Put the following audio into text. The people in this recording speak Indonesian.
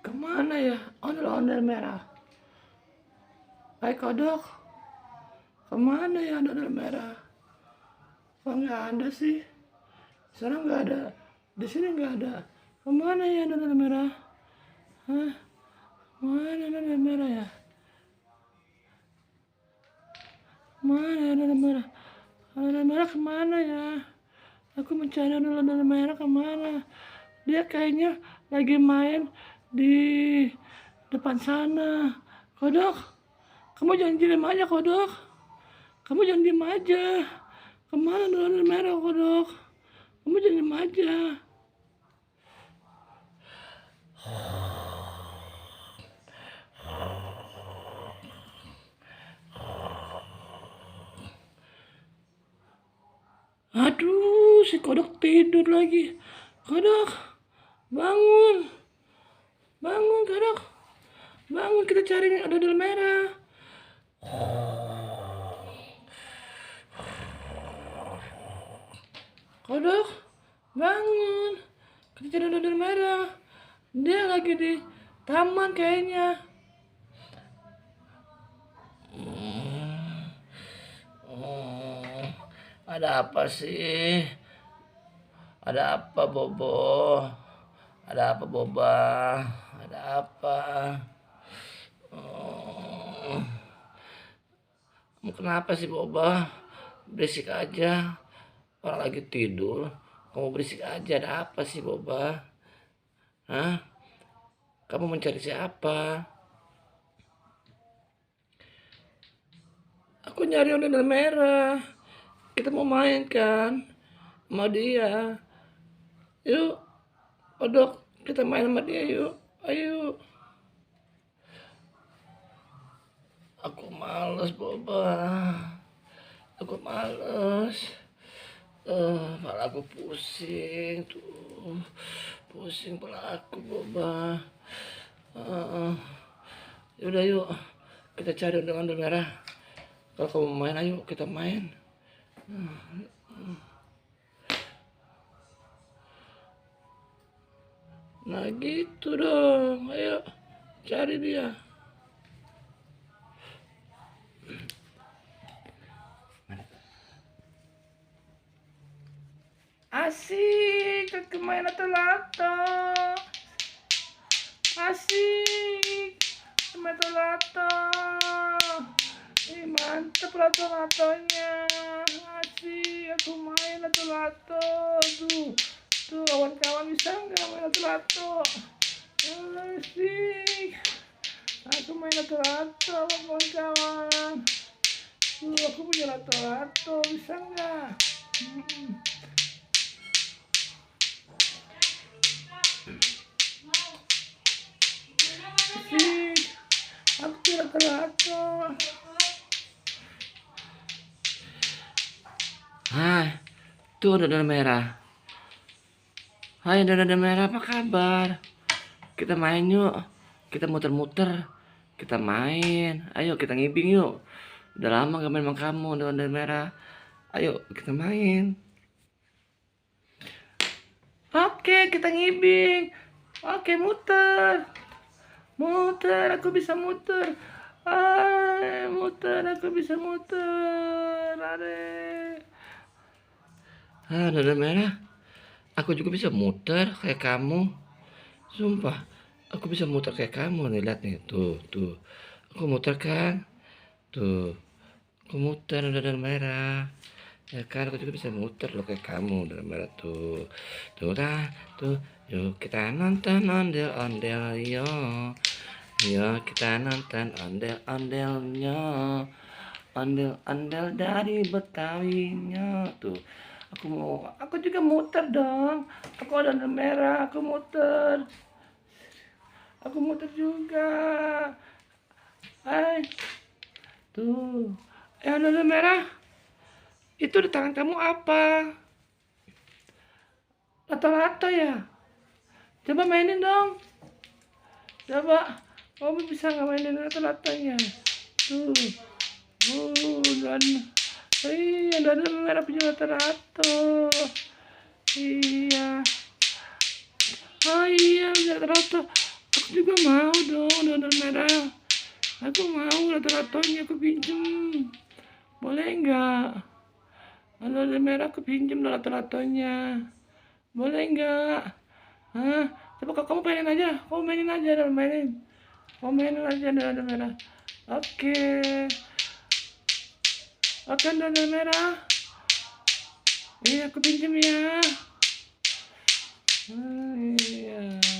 Kemana ya ondel-ondel merah? Hai kodok, kemana ya ondel-ondel merah? Kok nggak ada sih? Sana nggak ada, di sini nggak ada. Kemana ya ondel-ondel merah? Hah? Mana ondel-ondel merah ya? Mana ya ondel-ondel merah? Ondel-ondel merah kemana ya? Aku mencari ondel-ondel merah kemana? Dia kayaknya lagi main di depan sana. Kodok, kamu jangan diem aja kodok. Kamu jangan diem aja. Kemana ondel-ondel merah kodok? Kamu jangan diem aja. Aduh, si kodok tidur lagi. Kodok, bangun. Bangun kodok. Bangun, kita cari ondel-ondel merah. Kodok, bangun. Kita cari ondel-ondel merah. Dia lagi di taman kayaknya. Ada apa sih? Ada apa Bobo? Ada apa Boba? Ada apa? Kamu kenapa sih Boba? Berisik aja. Orang lagi tidur. Kamu berisik aja. Ada apa sih Boba? Hah? Kamu mencari siapa? Aku nyari ondel merah. Kita mau main kan sama dia. Yuk, kodok, kita main sama dia yuk. Ayo. Aku males Boba. Aku males. Malah aku pusing tuh. Pusing pala aku Boba. Yaudah yuk. Kita cari ondel-ondel merah. Kalau kamu main, ayo kita main. Nah gitu dong. Ayo cari dia. Asik, kita main lato-lato. Asik, main lato-lato. Ih, mantep lato-latonya. Asik, aku main lato-lato. Tuh kawan-kawan bisa nggak main lato-lato? Asik, aku main lato-lato sama kawan-kawan. Tuh, aku punya lato-lato, bisa nggak? Asik, aku punya lato-lato. Hai, tuh ondel merah. Hai ondel merah, apa kabar? Kita main yuk. Kita muter-muter. Kita main. Ayo kita ngibing yuk. Udah lama gak main sama kamu ondel merah. Ayo kita main. Oke, kita ngibing. Oke, muter. Muter, aku bisa muter. Muter, aku bisa muter. Ondel merah. Aku juga bisa muter kayak kamu. Sumpah, aku bisa muter kayak kamu nih, lihat nih. Tuh. Aku muter kan? Tuh. Aku muter ondel merah. Ya kan, aku juga bisa muter loh kayak kamu ondel merah tuh. Tuh. Yuk kita nonton ondel-ondel yo. Yo kita nonton ondel-ondelnya. Ondel-ondel dari Betawinya tuh. Aku juga muter dong. Aku ada ondel merah, aku muter. Aku muter juga. Hai. Tuh. Ondel merah. Itu di tangan kamu apa? Lato-lato ya? Coba mainin dong. Coba. Kamu bisa nggak mainin lato-latonya? Tuh. Dan ada merah punya lato-lato. Iya. Oh iya, lato-lato. Aku juga mau dong donor merah. Aku mau lato-latonya aku pinjem. Boleh nggak? Donor merah aku pinjem lato-latonya. Boleh nggak? Hah? Coba kamu mainin aja. Kamu mainin aja, mainin. Kamu mainin aja donor merah. Oke. Oke, donor merah. Iya, aku pinjem ya. Iya.